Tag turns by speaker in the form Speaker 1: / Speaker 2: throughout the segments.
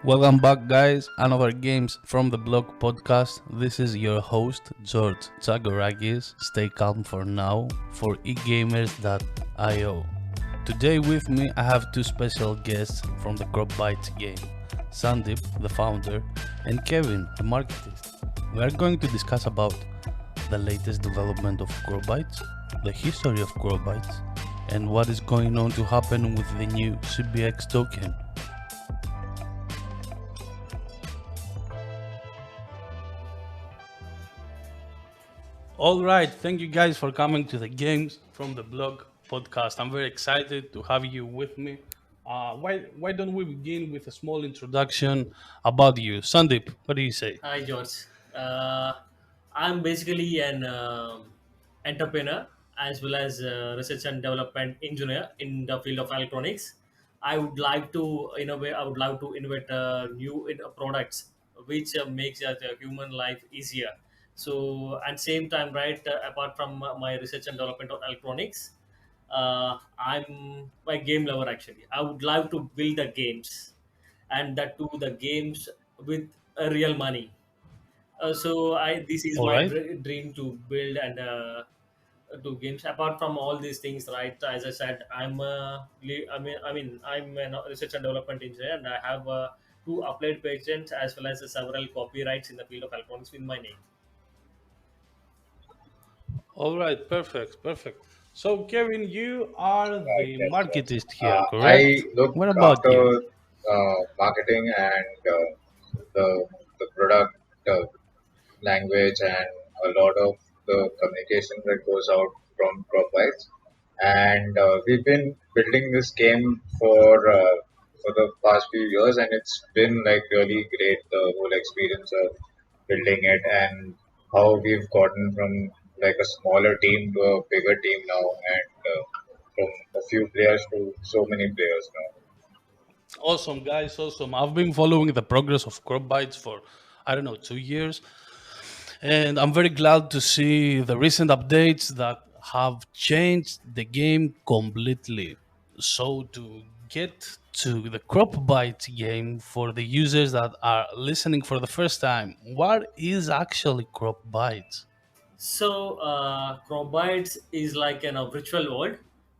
Speaker 1: Welcome back, guys. Another Games from the Blog podcast. This is your host, George Chagorakis. Stay calm for now for egamers.io. Today, with me, I have two special guests from the Cropbite game, Sandeep, the founder, and Kevin, the marketist. We are going to discuss about the latest development of Cropbytes, the history of Cropbytes, and what is going on to happen with the new CBX token. All right, thank you guys for coming to the Games from the Blog podcast. I'm very excited to have you with me. Why don't we begin with a small introduction about you, Sandeep? What do you say?
Speaker 2: Hi, George. Uh, I'm basically an entrepreneur as well as research and development engineer in the field of electronics. I would love to innovate new products which makes human life easier. So, at same time, right, apart from my research and development of electronics, I'm a game lover actually. I would love to build the games and that too the games with real money. So this is
Speaker 1: All
Speaker 2: my
Speaker 1: right.
Speaker 2: dream to build and do games. Apart from all these things, right? As I said, I'm a research and development engineer, and I have two applied patents as well as several copyrights in the field of electronics with my name.
Speaker 1: All right, perfect, perfect. So, Kevin, you are
Speaker 3: Right,
Speaker 1: the
Speaker 3: yes, yes.
Speaker 1: marketist here,
Speaker 3: I
Speaker 1: correct?
Speaker 3: look
Speaker 1: What about
Speaker 3: after
Speaker 1: you?
Speaker 3: marketing and the product language and a lot of the communication that goes out from CropBytes. And we've been building this game for the past few years, and it's been like really great. The whole experience of building it and how we've gotten from like a smaller team to a bigger team now, and from a few players to so many players now.
Speaker 1: Awesome, guys, awesome. I've been following the progress of Cropbytes for, I don't know, 2 years. And I'm very glad to see the recent updates that have changed the game completely. So, to get to the Cropbite game for the users that are listening for the first time, what is actually Cropbite?
Speaker 2: Cropbytes is like a virtual world,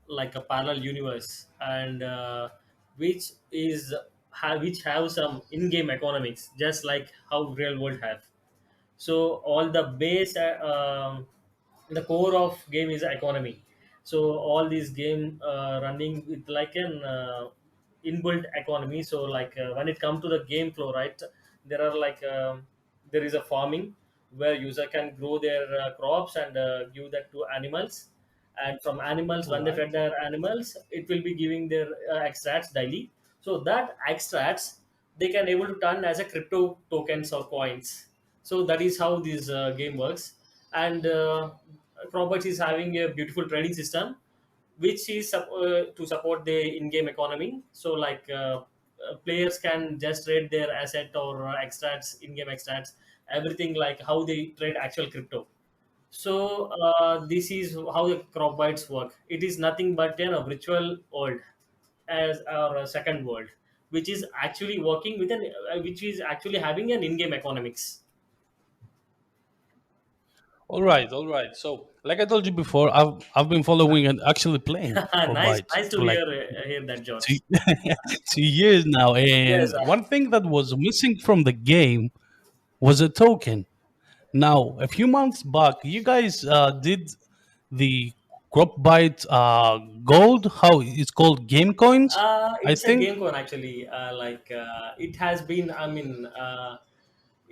Speaker 2: like a parallel universe, and which have some in-game economics, just like how real world have. So all the base the core of game is economy. So all these game running with like an inbuilt economy. So when it comes to the game flow, right, there are there is a farming where user can grow their crops and give that to animals, and from animals,
Speaker 1: All
Speaker 2: when they
Speaker 1: right.
Speaker 2: fed their animals, it will be giving their extracts daily. So that extracts they can able to turn as a crypto tokens or coins. So that is how this game works. And Cropbite is having a beautiful trading system which is to support the in-game economy. So players can just trade their asset or extracts, in-game extracts, everything like how they trade actual crypto. So this is how the Cropbytes work. It is nothing but a virtual world as our second world, which is actually working with which is actually having an in-game economics.
Speaker 1: All right, all right. So, like I told you before, I've been following and actually playing
Speaker 2: Nice,
Speaker 1: Cropbytes
Speaker 2: nice to
Speaker 1: for like
Speaker 2: hear that,
Speaker 1: two,
Speaker 2: George.
Speaker 1: 2 years now.
Speaker 2: Yes,
Speaker 1: And one thing that was missing from the game was a token. Now, a few months back, you guys did the Cropbyte Gold. How it's called, Game Coins, I
Speaker 2: it's a
Speaker 1: think.
Speaker 2: game coin actually. It has been.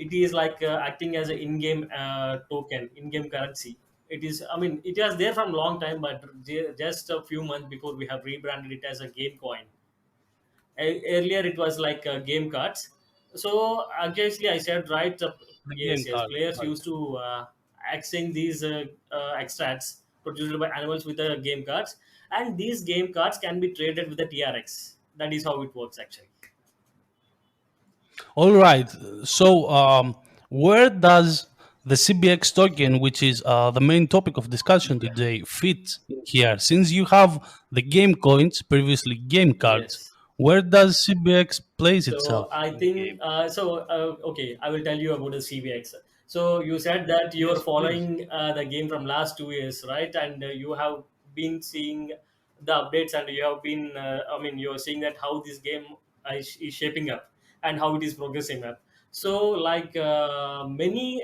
Speaker 2: It is acting as an in-game token, in-game currency. It is. I mean, it was there from long time, but just a few months before we have rebranded it as a game coin. Earlier, it was like game cards. So obviously, I said right.
Speaker 1: The
Speaker 2: Yes,
Speaker 1: game
Speaker 2: yes.
Speaker 1: card.
Speaker 2: Players
Speaker 1: Right.
Speaker 2: used to exchange these extracts produced by animals with the game cards, and these game cards can be traded with the TRX. That is how it works actually.
Speaker 1: All right. So, where does the CBX token, which is the main topic of discussion today, fit in here? Since you have the game coins, previously game cards,
Speaker 2: Yes.
Speaker 1: Where does CBX place
Speaker 2: So
Speaker 1: itself
Speaker 2: I
Speaker 1: in the
Speaker 2: think
Speaker 1: game?
Speaker 2: okay, I will tell you about the CBX. So you said that you're
Speaker 1: Yes, please.
Speaker 2: following the game from last 2 years, right? And you have been seeing the updates, and you have been, I mean, you're seeing that how this game is shaping up and how it is progressing up. So like many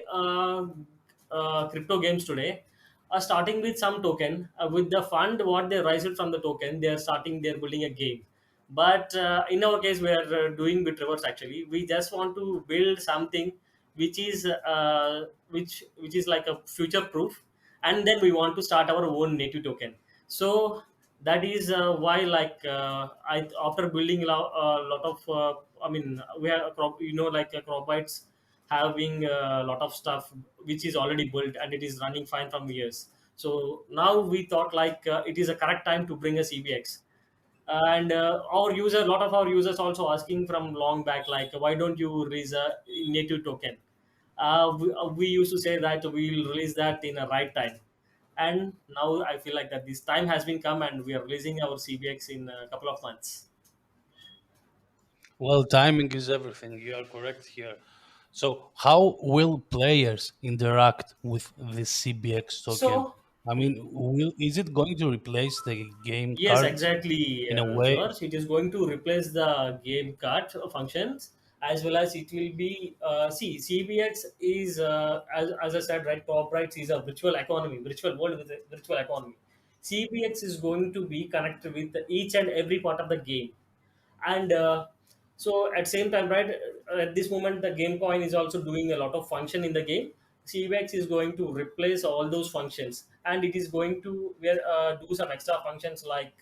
Speaker 2: crypto games today are starting with some token with the fund what they raise it from the token, they're building a game. But in our case we are doing bit reverse. Actually we just want to build something which is which is like a future proof, and then we want to start our own native token. So that is why like I after building a lot of I mean we have a crop, you know, like a Cropbytes having a lot of stuff which is already built and it is running fine from years. So now we thought like it is a correct time to bring a CBX. And our user, a lot of our users also asking from long back like why don't you release a native token. We used to say that we will release that in a right time, and now I feel like that this time has been come and we are releasing our CBX in a couple of months.
Speaker 1: Well, timing is everything. You are correct here. So, how will players interact with the CBX token?
Speaker 2: So
Speaker 1: I mean, is it going to replace the game
Speaker 2: yes,
Speaker 1: cards
Speaker 2: exactly,
Speaker 1: in a way?
Speaker 2: George. It is going to replace the game card functions, as well as it will be. See, CBX is, as I said, right, Cropbite is a virtual economy, virtual world with a virtual economy. CBX is going to be connected with each and every part of the game. And so at same time, right, at this moment the game coin is also doing a lot of function in the game. CBX is going to replace all those functions, and it is going to do some extra functions like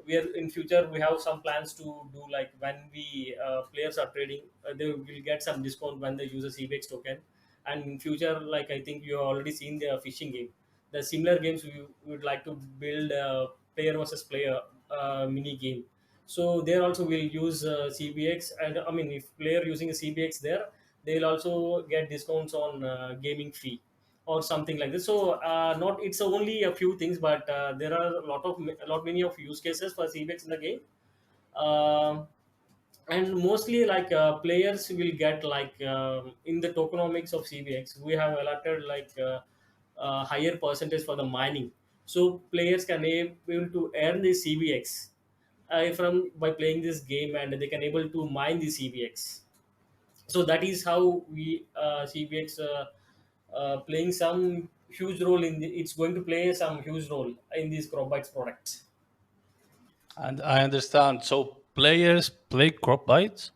Speaker 2: where in future we have some plans to do like when we players are trading, they will get some discount when they use a CBX token. And in future, like I think you have already seen the fishing game, the similar games we would like to build a player versus player mini game. So there also will use CBX, and I mean if player using a CBX there, they'll also get discounts on gaming fee or something like this. So not it's only a few things, but there are a lot many of use cases for CBX in the game. Um and mostly like players will get like in the tokenomics of CBX we have allotted like higher percentage for the mining. So players can able to earn the CBX from by playing this game, and they can able to mine the CBX. So that is how we CBX playing some huge role in it's going to play some huge role in these Cropbytes products.
Speaker 1: And I understand. So, players play Cropbytes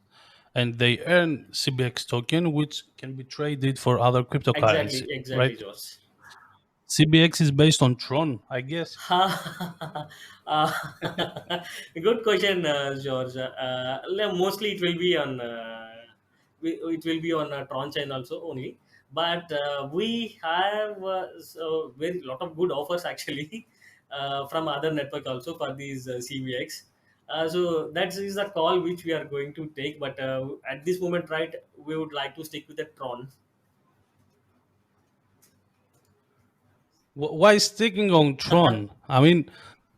Speaker 1: and they earn CBX token, which can be traded for other
Speaker 2: Exactly,
Speaker 1: cryptocurrency,
Speaker 2: exactly,
Speaker 1: right?
Speaker 2: Josh.
Speaker 1: CBX is based on Tron, I guess.
Speaker 2: uh, good question, George. Mostly it will be on it will be on Tron chain also only, but we have very lot of good offers actually from other network also for these CBX. So that is the call which we are going to take. But at this moment, right, we would like to stick with the Tron.
Speaker 1: Why sticking on Tron? I mean,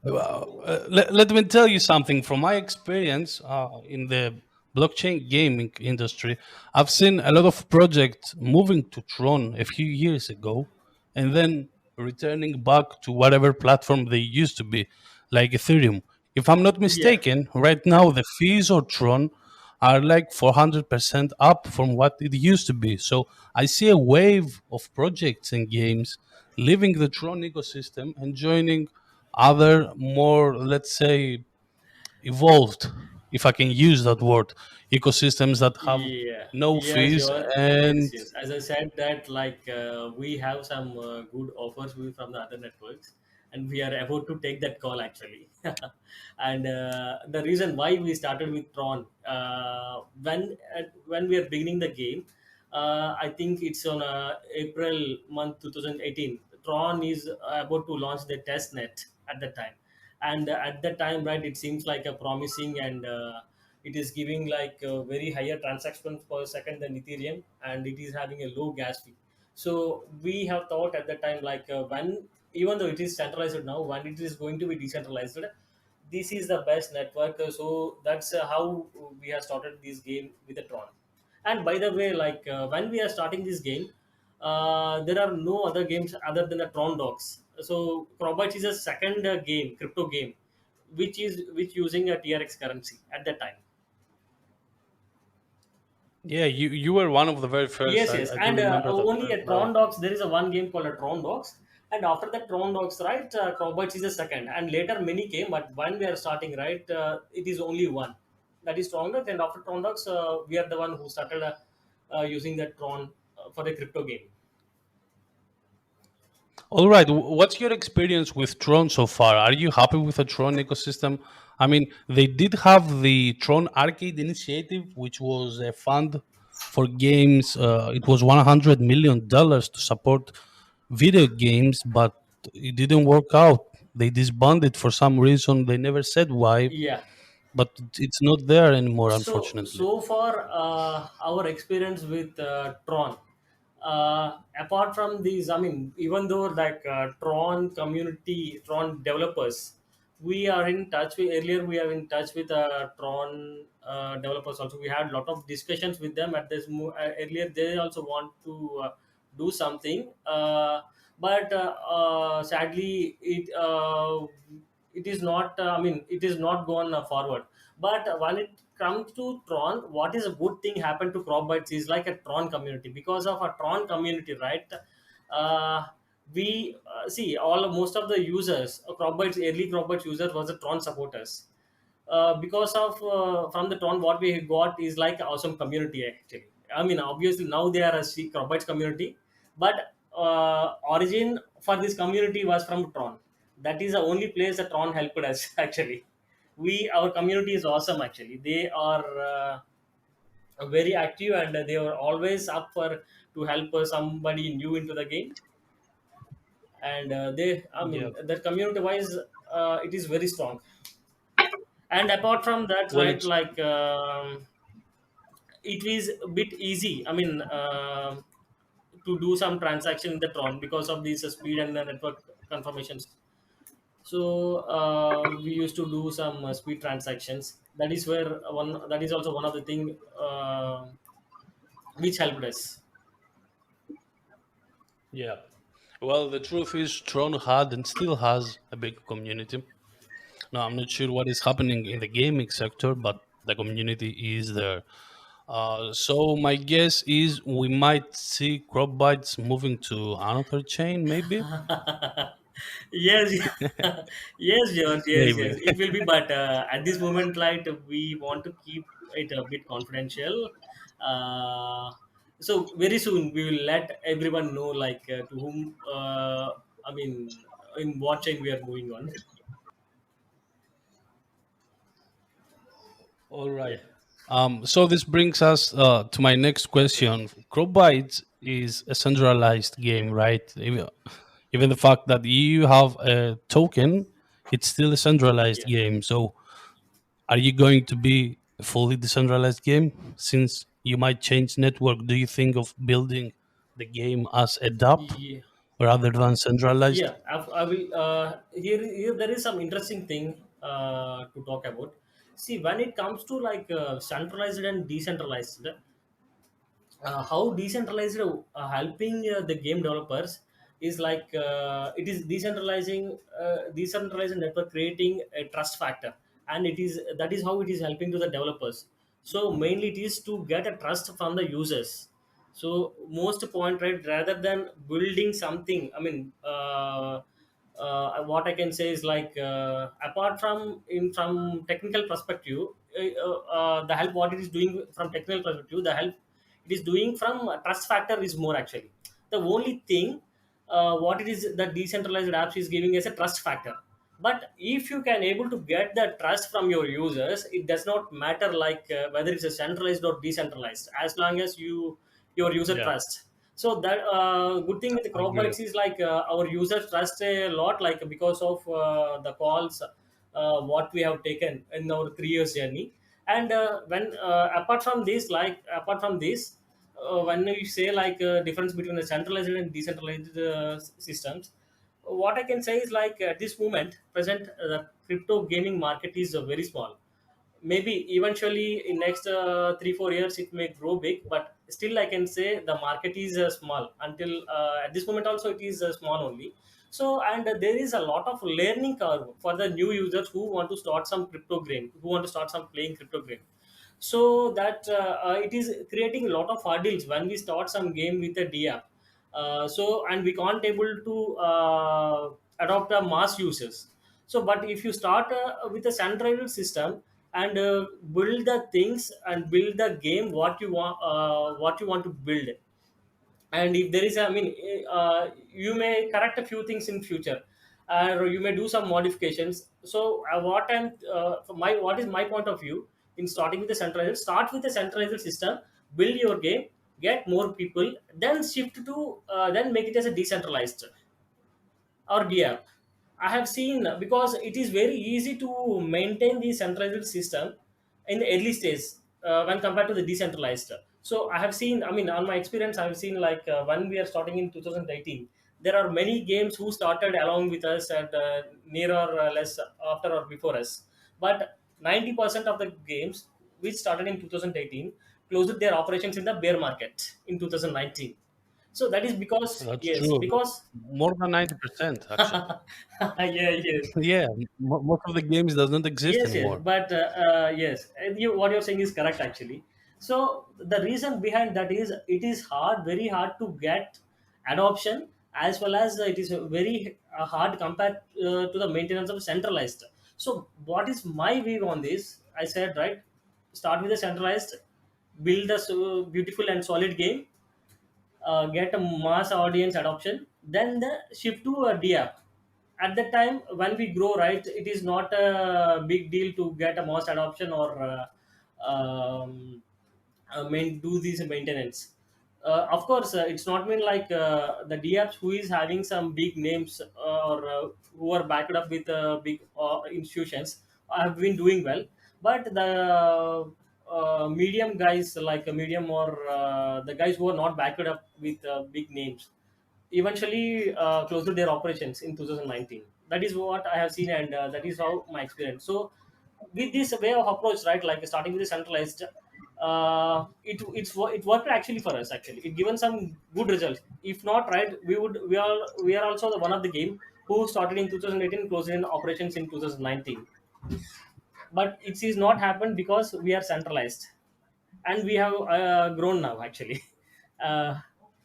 Speaker 1: let me tell you something. From my experience in the blockchain gaming industry, I've seen a lot of projects moving to Tron a few years ago and then returning back to whatever platform they used to be, like Ethereum. If I'm not
Speaker 2: Yeah.
Speaker 1: mistaken, right now the fees on Tron are like 400% up from what it used to be. So I see a wave of projects and games leaving the Tron ecosystem and joining other more, let's say, evolved, if I can use that word, ecosystems that have
Speaker 2: Yeah,
Speaker 1: no
Speaker 2: yes,
Speaker 1: fees
Speaker 2: you're yes,
Speaker 1: and
Speaker 2: yes. As I said, that like we have some good offers from the other networks, and we are about to take that call actually. And the reason why we started with Tron, when we are beginning the game, I think it's on April month 2018. Tron is about to launch the test net at the time, and at that time, right, it seems like a promising, and it is giving like a very higher transactions per second than Ethereum, and it is having a low gas fee. So we have thought at that time like when even though it is centralized now, when it is going to be decentralized, this is the best network. So that's how we have started this game with the Tron. And by the way, like when we are starting this game, there are no other games other than the Tron dogs. So Cropbite is a second game, crypto game, which using a TRX currency at that time.
Speaker 1: Yeah, you were one of the very first.
Speaker 2: Yes, yes,
Speaker 1: I do
Speaker 2: and
Speaker 1: remember that
Speaker 2: only
Speaker 1: very
Speaker 2: a Tron
Speaker 1: well.
Speaker 2: Dogs. There is a one game called a Tron Dogs, and after that Tron Dogs, right? Cropbite is the second, and later many came, but when we are starting, right, it is only one. That is Tron Dogs, and after Tron Dogs, we are the one who started using that Tron for the crypto game.
Speaker 1: All right. What's your experience with Tron so far? Are you happy with the Tron ecosystem? I mean, they did have the Tron Arcade Initiative, which was a fund for games. It was $100 million to support video games, but it didn't work out. They disbanded for some reason. They never said why,
Speaker 2: Yeah.
Speaker 1: but it's not there anymore, unfortunately.
Speaker 2: So far, our experience with Tron, apart from these, I mean, even though like Tron community, Tron developers, we are in touch with earlier. We are in touch with Tron developers also. We had a lot of discussions with them at this earlier. They also want to do something, but sadly, it is not. I mean, it is not gone forward. But when it comes to Tron, what is a good thing happened to CropBytes is like a Tron community. Because of a Tron community, right? Uh, we see all most of the users, CropBytes early CropBytes users was the Tron supporters. Because of from the Tron, what we got is like awesome community actually. I mean, obviously now they are a CropBytes community, but origin for this community was from Tron. That is the only place that Tron helped us actually. We our community is awesome actually. They are very active, and they are always up for to help somebody new into the game. And they, I
Speaker 1: Yeah.
Speaker 2: mean, the community wise, it is very strong. And apart from that,
Speaker 1: Well,
Speaker 2: right,
Speaker 1: it's
Speaker 2: like it is a bit easy, I mean, to do some transaction in the Tron because of this speed and the network confirmations. So we used to do some speed transactions. That is where one, that is also one of the thing which helped us.
Speaker 1: yeah. Well, the truth is, Tron had and still has a big community. Now, I'm not sure what is happening in the gaming sector, but the community is there. So my guess is we might see Cropbytes moving to another chain, maybe.
Speaker 2: Yes. Yes, George, yes,
Speaker 1: Maybe.
Speaker 2: yes, it will be, but at this moment, like, we want to keep it a bit confidential. So very soon we will let everyone know, like, to whom, I mean, in what chain we are moving on.
Speaker 1: All right.
Speaker 2: Yeah.
Speaker 1: So this brings us to my next question. Cropbytes is a centralized game, right? Even the fact that you have a token, it's still a centralized
Speaker 2: Yeah.
Speaker 1: game. So are you going to be a fully decentralized game? Since you might change network, do you think of building the game as a DApp
Speaker 2: Yeah.
Speaker 1: rather than centralized?
Speaker 2: Yeah, I will. Here there is some interesting thing to talk about. See, when it comes to like centralized and decentralized, how decentralized helping the game developers is like it is decentralized network creating a trust factor, and it is that is how it is helping to the developers. So mainly it is to get a trust from the users. So most point, right, rather than building something, I mean, what I can say is like apart from in from technical perspective, the help what it is doing from technical perspective, the help it is doing from trust factor is more actually. The only thing what it is that decentralized apps is giving as a trust factor. But if you can able to get the trust from your users, it does not matter like whether it's a centralized or decentralized, as long as your user
Speaker 1: Yeah,
Speaker 2: trust. So that good thing with the
Speaker 1: I agree.
Speaker 2: CropBytes is like our users trust a lot, like because of the calls what we have taken in our 3 years journey. And when apart from this, like apart from this, when you say like difference between the centralized and decentralized systems, what I can say is like at this moment present, the crypto gaming market is very small. Maybe eventually in next 3 4 years it may grow big, but still I can say the market is small until at this moment also it is small only. So and there is a lot of learning curve for the new users who want to start some crypto game, who want to start some playing crypto game. So that it is creating a lot of hurdles when we start some game with a DApp. So and we can't able to adopt a mass users. So but if you start with a centralized system and build the things and build the game what you want to build, and if there is I mean you may correct a few things in future, or you may do some modifications. So what is my point of view in starting with the centralized, start with the centralized system, build your game, get more people, then shift to then make it as a decentralized or DApp. I have seen because it is very easy to maintain the centralized system in the early stage when compared to the decentralized. So I have seen, I mean, on my experience, I have seen like when we are starting in 2018, there are many games who started along with us and near or less after or before us. But 90% of the games which started in 2018 closed their operations in the bear market in 2019. So that is because,
Speaker 1: That's
Speaker 2: yes,
Speaker 1: true.
Speaker 2: because
Speaker 1: More than 90%, actually.
Speaker 2: yeah, yes,
Speaker 1: Yeah, most of the games does not exist
Speaker 2: yes.
Speaker 1: anymore.
Speaker 2: But yes, what you're saying is correct actually. So the reason behind that is it is hard, very hard to get adoption, as well as it is very hard compared to the maintenance of centralized. So what is my view on this? I said right, start with the centralized, build a beautiful and solid game, get a mass audience adoption, then the shift to a DApp. At that time, when we grow, right, it is not a big deal to get a mass adoption or do this maintenance. Of course, it's not mean like the DApps who is having some big names or who are backed up with big institutions have been doing well, but the medium guys like a medium or the guys who are not backed up with big names eventually closed their operations in 2019. That is what I have seen, and that is how my experience. So with this way of approach, right, like starting with the centralized, it worked actually for us. Actually, it given some good results. If not, right, we are also the one of the game who started in 2018, closed in operations in 2019. But it is not happened because we are centralized, and we have grown now actually. uh,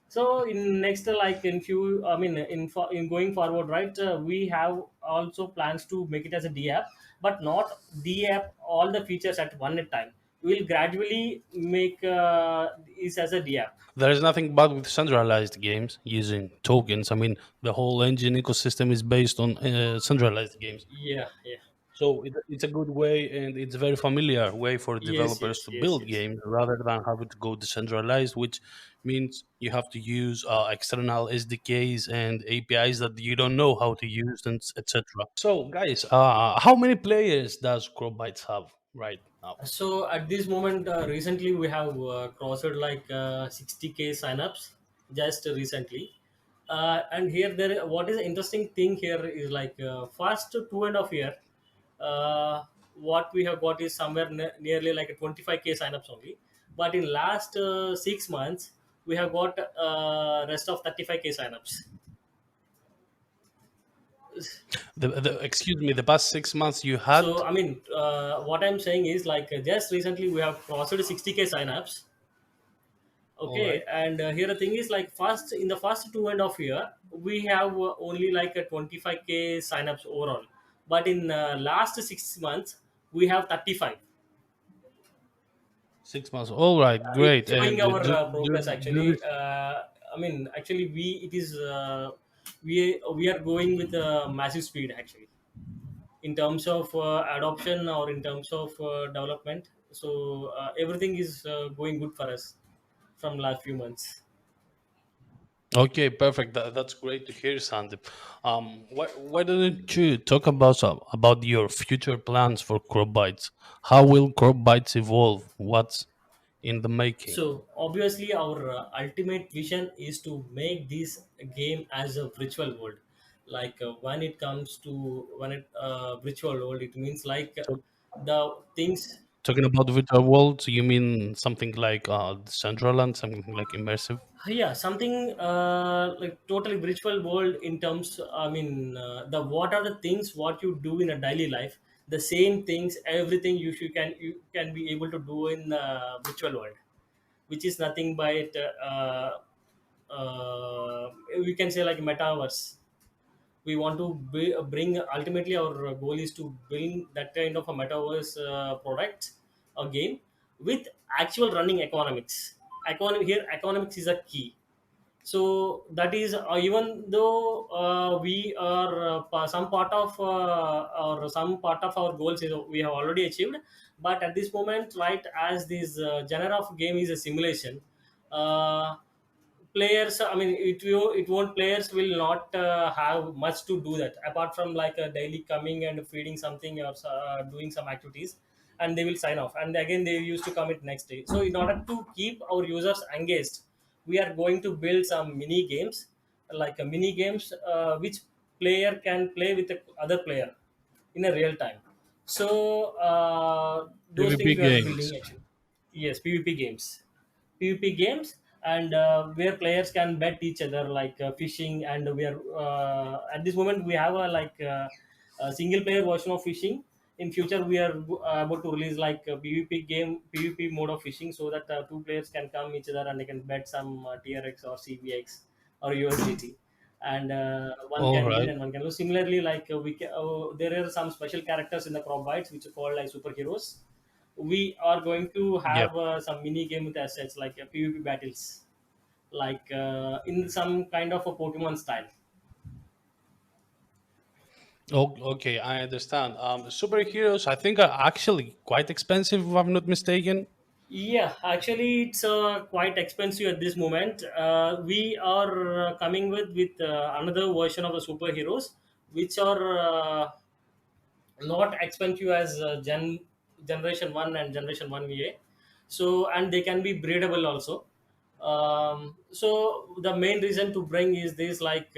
Speaker 2: so in next like in few I mean in going forward, right, we have also plans to make it as a DApp, but not DApp all the features at one time. We will gradually make this as a DApp.
Speaker 1: There is nothing bad with centralized games using tokens. I mean, the whole engine ecosystem is based on centralized games.
Speaker 2: Yeah, yeah.
Speaker 1: So it's a good way, and it's a very familiar way for
Speaker 2: Yes,
Speaker 1: developers
Speaker 2: yes,
Speaker 1: to
Speaker 2: yes,
Speaker 1: build
Speaker 2: yes.
Speaker 1: games rather than having to go decentralized, which means you have to use external SDKs and APIs that you don't know how to use, and etc. So, guys, how many players does Cropbytes have right now?
Speaker 2: So at this moment, recently we have crossed like 60K signups just recently. And here there, what is the interesting thing here is like first 2.5 year, what we have got is somewhere nearly like a 25K signups only. But in last 6 months, we have got rest of 35K signups.
Speaker 1: Excuse me, the past 6 months you
Speaker 2: So
Speaker 1: had.
Speaker 2: I mean, what I'm saying is like just recently we have crossed 60K signups.
Speaker 1: All right.
Speaker 2: Okay, and here the thing is like first in the first 2.5 year we have only like a 25K signups overall, but in last 6 months we have 35.
Speaker 1: 6 months. All right,
Speaker 2: It's
Speaker 1: great.
Speaker 2: showing
Speaker 1: And
Speaker 2: our
Speaker 1: do,
Speaker 2: progress
Speaker 1: do
Speaker 2: actually.
Speaker 1: this.
Speaker 2: I mean actually we it is we are going with a massive speed actually in terms of adoption or in terms of development. So everything is going good for us from last few months.
Speaker 1: Okay, perfect. That's great to hear, Sandeep. Why don't you talk about your future plans for CropBytes? How will CropBytes evolve? What's in the making?
Speaker 2: So obviously, our ultimate vision is to make this game as a virtual world. Like when it comes to when it virtual world, it means like
Speaker 1: So,
Speaker 2: the things.
Speaker 1: talking about virtual worlds, you mean something like Decentralized, something like immersive?
Speaker 2: Yeah, something like totally virtual world in terms, I mean, the what are the things what you do in a daily life, the same things, everything you can be able to do in virtual world, which is nothing but we can say like metaverse. We want to bring, ultimately our goal is to bring that kind of a metaverse product or game with actual running economics. Here economics is a key. So that is, even though we are some part of or some part of our goals is we have already achieved, but at this moment, right, as this genre of game is a simulation, uh, players, I mean, it won't, players will not have much to do that apart from like a daily coming and feeding something or doing some activities, and they will sign off and again they used to commit next day. So in order to keep our users engaged, we are going to build some mini games, like a mini games which player can play with the other player in a real time. So those things
Speaker 1: PvP
Speaker 2: we are
Speaker 1: games.
Speaker 2: building actually. Yes, PvP games. PvP games, and where players can bet each other, like fishing. And we are at this moment we have a single player version of fishing. In future we are about to release like a PvP game, PvP mode of fishing, so that two players can come each other and they can bet some TRX or CBX or USDT, and one
Speaker 1: All
Speaker 2: can win
Speaker 1: right.
Speaker 2: and one can lose. Similarly, like there are some special characters in the Cropbytes which are called like superheroes. We are going to
Speaker 1: Yep.
Speaker 2: have some mini game with assets like PvP battles, like in some kind of a Pokemon style.
Speaker 1: Oh, okay, I understand. Superheroes, I think, are actually quite expensive, if I'm not mistaken.
Speaker 2: Yeah, actually, it's quite expensive at this moment. We are coming with another version of the superheroes, which are not expensive as generation one and generation one VA. So and they can be breedable also. So the main reason to bring is this, like.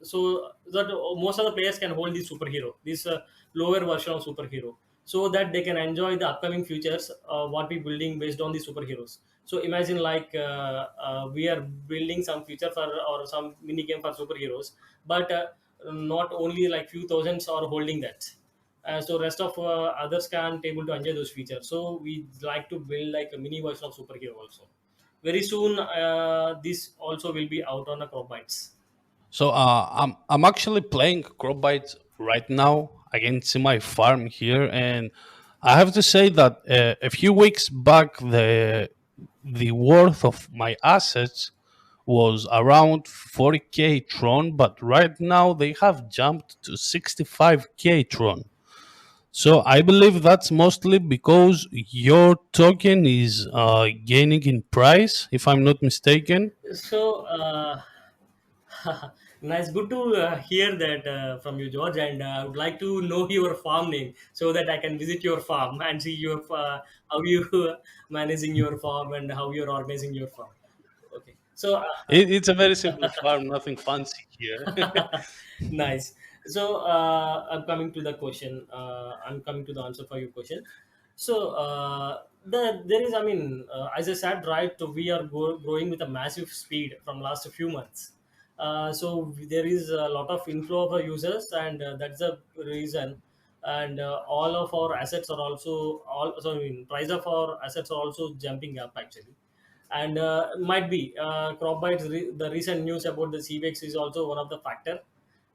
Speaker 2: So that most of the players can hold this superhero, this lower version of superhero, so that they can enjoy the upcoming futures what we building based on the superheroes. So imagine like we are building some future for or some mini game for superheroes, but not only like few thousands are holding that. So rest of others can't able to enjoy those features. So we like to build like a mini version of superhero also. Very soon, this also will be out on a Cropbytes.
Speaker 1: So I'm actually playing Cropbite right now against my farm here, and I have to say that a few weeks back the worth of my assets was around 40k Tron, but right now they have jumped to 65k Tron. So I believe that's mostly because your token is gaining in price, if I'm not mistaken.
Speaker 2: So nice, good to hear that from you, George. And I would like to know your farm name so that I can visit your farm and see your how you managing your farm and how you're organizing your farm. Okay, so
Speaker 1: It's a very simple farm, nothing fancy here.
Speaker 2: nice. So I'm coming to the question. I'm coming to the answer for your question. So there is, I mean, as I said, right, we are growing with a massive speed from last few months. So there is a lot of inflow of users, and that's the reason. And all of our assets are also all. So I mean, price of our assets are also jumping up actually. And might be Cropbite, the recent news about the CBX is also one of the factor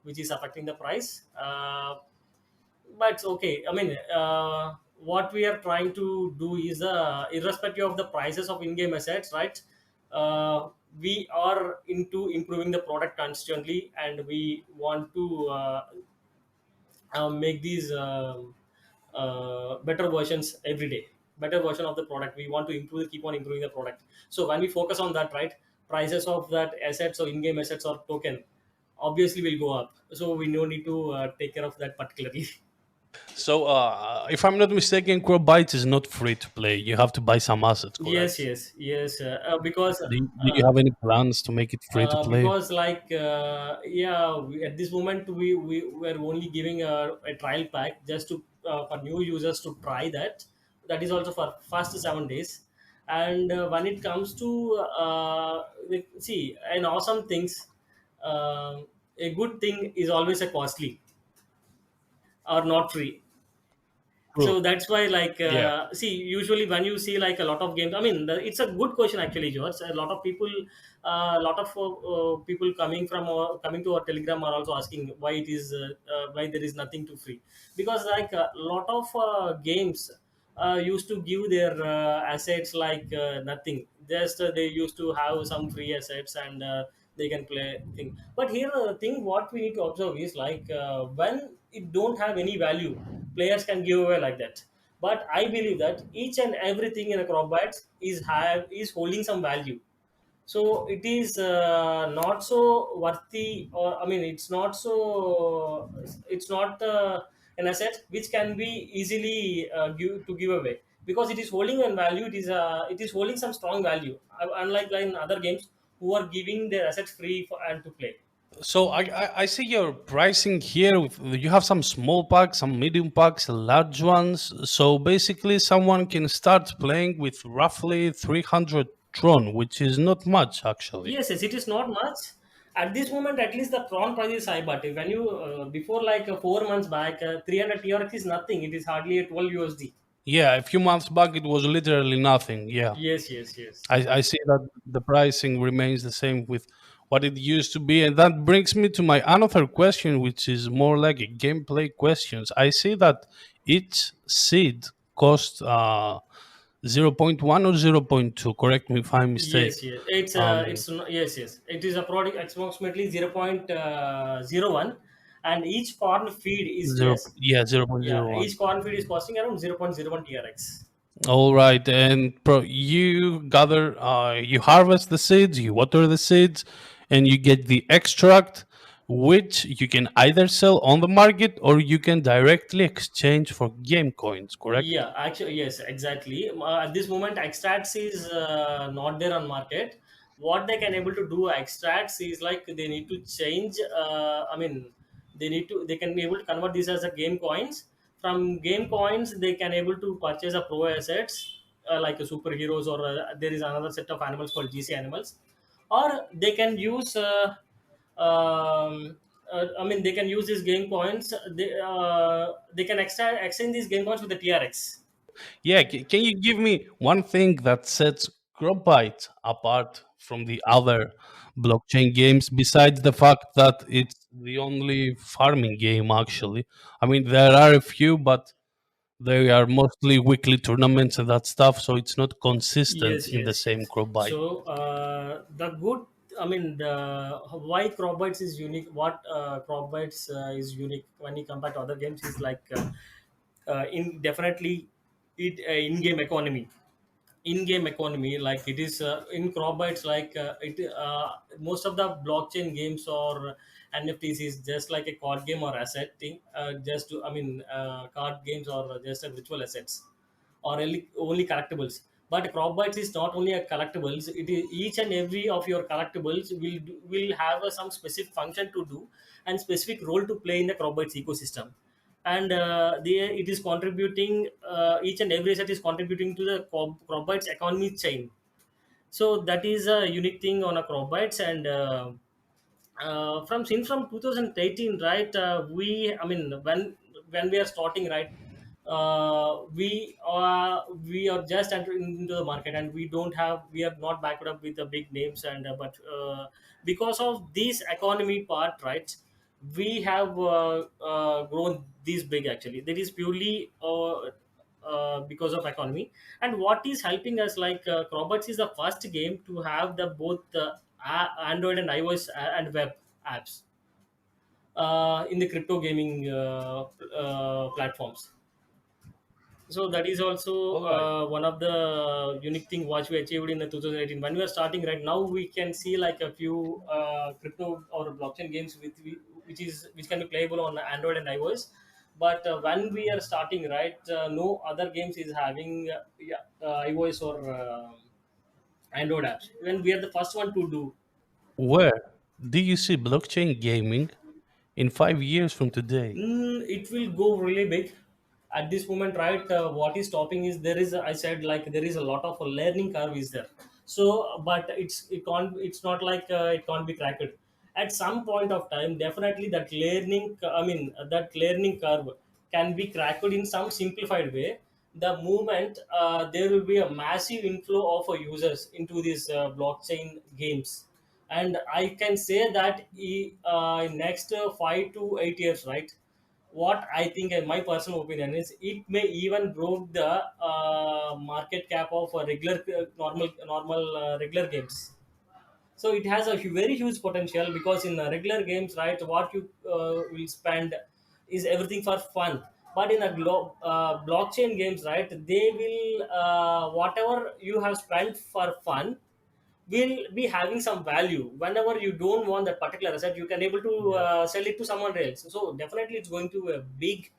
Speaker 2: which is affecting the price. But okay, I mean, what we are trying to do is, irrespective of the prices of in-game assets, right? We are into improving the product constantly, and we want to make these better versions every day, better version of the product. We want to improve, keep on improving the product. So when we focus on that, right, prices of that assets or in-game assets or token obviously will go up. So we no need to take care of that particularly.
Speaker 1: So, if I'm not mistaken, Cropbite is not free to play. You have to buy some assets,
Speaker 2: Yes,
Speaker 1: correct?
Speaker 2: yes, yes. Because
Speaker 1: Do you have any plans to make it free to play?
Speaker 2: yeah, at this moment we were only giving a trial pack just to for new users to try that. That is also for first 7 days. And when it comes to see an awesome things, a good thing is always a costly or not free. So
Speaker 1: True.
Speaker 2: that's why
Speaker 1: Yeah.
Speaker 2: see, usually when you see like a lot of games, I mean it's a good question actually, George. A lot of people, people coming to our telegram are also asking why it is why there is nothing to free. Because like a lot of games used to give their assets like nothing, just they used to have some free assets, and they can play thing. But here the thing what we need to observe is like when it don't have any value, players can give away like that. But I believe that each and everything in a Cropbite is holding some value. So it is not so worthy, or I mean it's not an asset which can be easily give away, because it is holding a value. It is holding some strong value, unlike in other games who are giving their assets free for and to play.
Speaker 1: So I see your pricing here. You have some small packs, some medium packs, large ones. So basically, someone can start playing with roughly 300 Tron, which is not much actually.
Speaker 2: Yes, yes, it is not much. At this moment, at least the Tron price is high. But when you before like 4 months back, 300 TRX is nothing. It is hardly a 12 USD.
Speaker 1: Yeah, a few months back it was literally nothing. Yeah.
Speaker 2: Yes, yes, yes,
Speaker 1: I see that the pricing remains the same with what it used to be. And that brings me to my another question, which is more like a gameplay questions. I see that each seed costs zero point 0.1 or zero point 0.2. Correct me if I'm
Speaker 2: yes,
Speaker 1: mistaken.
Speaker 2: yes.
Speaker 1: Um,
Speaker 2: Yes, yes. It is a product approximately 0.01, and each corn feed is just
Speaker 1: yeah, zero point
Speaker 2: yeah.
Speaker 1: zero 0.01.
Speaker 2: Each corn feed is costing around 0.01 TRX.
Speaker 1: All right, and you gather, you harvest the seeds, you water the seeds, and you get the extract, which you can either sell on the market or you can directly exchange for game coins. Correct?
Speaker 2: Yeah, actually, yes, exactly. At this moment, extracts is not there on market. What they can able to do extracts is like they need to change. I mean, they can be able to convert this as a game coins. From game coins, they can able to purchase a pro assets like a superheroes, or there is another set of animals called GC animals, or they can use. I mean, they can use these game coins. They can exchange these game coins with the TRX.
Speaker 1: Yeah, can you give me one thing that sets Cropbite apart from the other blockchain games besides the fact that it's the only farming game actually? I mean, there are a few, but they are mostly weekly tournaments and that stuff, so it's not consistent
Speaker 2: Yes,
Speaker 1: in the
Speaker 2: yes,
Speaker 1: same
Speaker 2: yes.
Speaker 1: Cropbite.
Speaker 2: So the good, I mean, the why Cropbytes is unique. What Cropbytes is unique when you compare to other games is like in definitely it in-game economy. In-game economy, like it is in Cropbytes, like most of the blockchain games or NFTs is just like a card game or asset thing. Just to, I mean, card games or just a virtual assets or only collectibles. But Cropbytes is not only a collectibles. It is each and every of your collectibles will have some specific function to do and specific role to play in the Cropbytes ecosystem. And it is contributing. Each and every asset is contributing to the Cropbytes economy chain. So that is a unique thing on a Cropbytes. And from 2018, right, I mean when we are starting, right, we are just entering into the market, and we are not backed up with the big names. And but because of this economy part, right, we have grown this big. Actually, that is purely because of economy. And what is helping us, like Cropbite is the first game to have the both Android and iOS and web apps in the crypto gaming platforms. So that is also
Speaker 1: All right.
Speaker 2: one of the unique thing what we achieved in the 2018. When we are starting right now, we can see like a few crypto or blockchain games which can be playable on Android and iOS. But when we are starting, right, no other games is having yeah, iOS or Android apps. When we are the first one to do.
Speaker 1: Where do you see blockchain gaming in 5 years from today?
Speaker 2: It will go really big at this moment, right? What is stopping is there is I said like there is a lot of a learning curve is there. So but it's not like it can't be cracked at some point of time. Definitely that that learning curve can be cracked in some simplified way. The moment there will be a massive inflow of users into these blockchain games, and I can say that in next 5 to 8 years, right, what I think and my personal opinion is it may even broke the market cap of regular regular games. So it has a very huge potential because in regular games, right, what you will spend is everything for fun. But in a blockchain games, right, they will whatever you have spent for fun will be having some value. Whenever you don't want that particular asset, you can able to
Speaker 1: Yeah.
Speaker 2: sell it to someone else. So definitely it's going to a big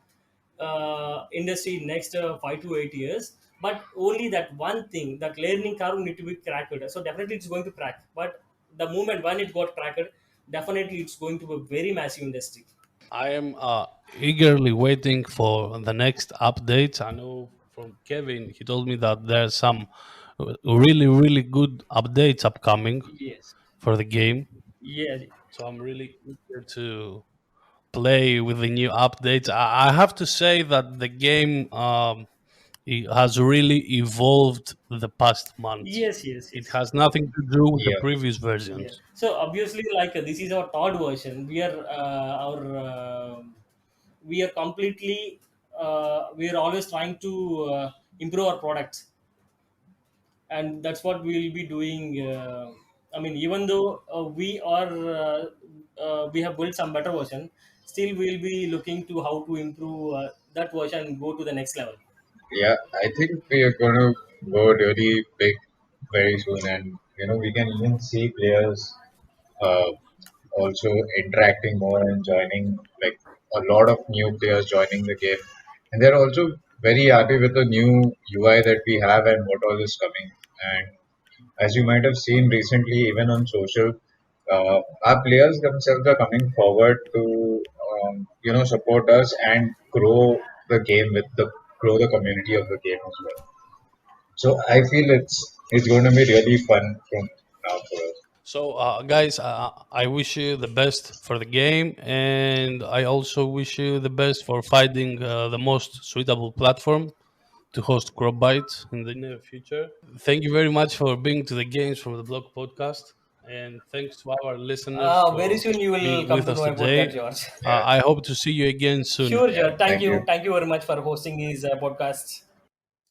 Speaker 2: industry next 5 to 8 years. But only that one thing, that learning curve need to be cracked. So definitely it's going to crack. But the moment when it got cracked, definitely it's going to be a very massive industry.
Speaker 1: I am eagerly waiting for the next updates. I know from Kevin, he told me that there's some really, really good updates upcoming
Speaker 2: Yes.
Speaker 1: for the game.
Speaker 2: Yeah.
Speaker 1: So I'm really eager to play with the new updates. I have to say that the game it has really evolved the past months.
Speaker 2: Yes. Yes.
Speaker 1: It
Speaker 2: Yes.
Speaker 1: has nothing to do with the
Speaker 3: Yeah,
Speaker 1: previous
Speaker 2: Yeah.
Speaker 1: versions.
Speaker 2: So obviously, like this is our third version. We are completely we are always trying to improve our products, and that's what we will be doing. I mean, even though we have built some better version, still we'll be looking to how to improve that version and go to the next level.
Speaker 3: yeah. I think we are going to go really big very soon, and we can even see players uh, also interacting more and joining, like a lot of new players joining the game, and they're also very happy with the new UI that we have and what all is coming. And as you might have seen recently, even on social, our players themselves are coming forward to support us and grow the game with the grow the community of the game as well. So I feel it's going to be really fun from now for us.
Speaker 1: So, guys, I wish you the best for the game, and I also wish you the best for finding the most suitable platform to host Cropbite in the near future. Thank you very much for being to the Games from the Blog podcast, and thanks to our listeners
Speaker 2: Very
Speaker 1: for
Speaker 2: soon you will
Speaker 1: being
Speaker 2: come
Speaker 1: with
Speaker 2: to
Speaker 1: us
Speaker 2: know about that,
Speaker 1: today.
Speaker 2: George.
Speaker 3: Yeah,
Speaker 1: I hope to see you again soon.
Speaker 2: Sure,
Speaker 3: yeah.
Speaker 2: George. Thank
Speaker 3: Thank
Speaker 2: you.
Speaker 3: you.
Speaker 2: Thank you very much for hosting these podcasts.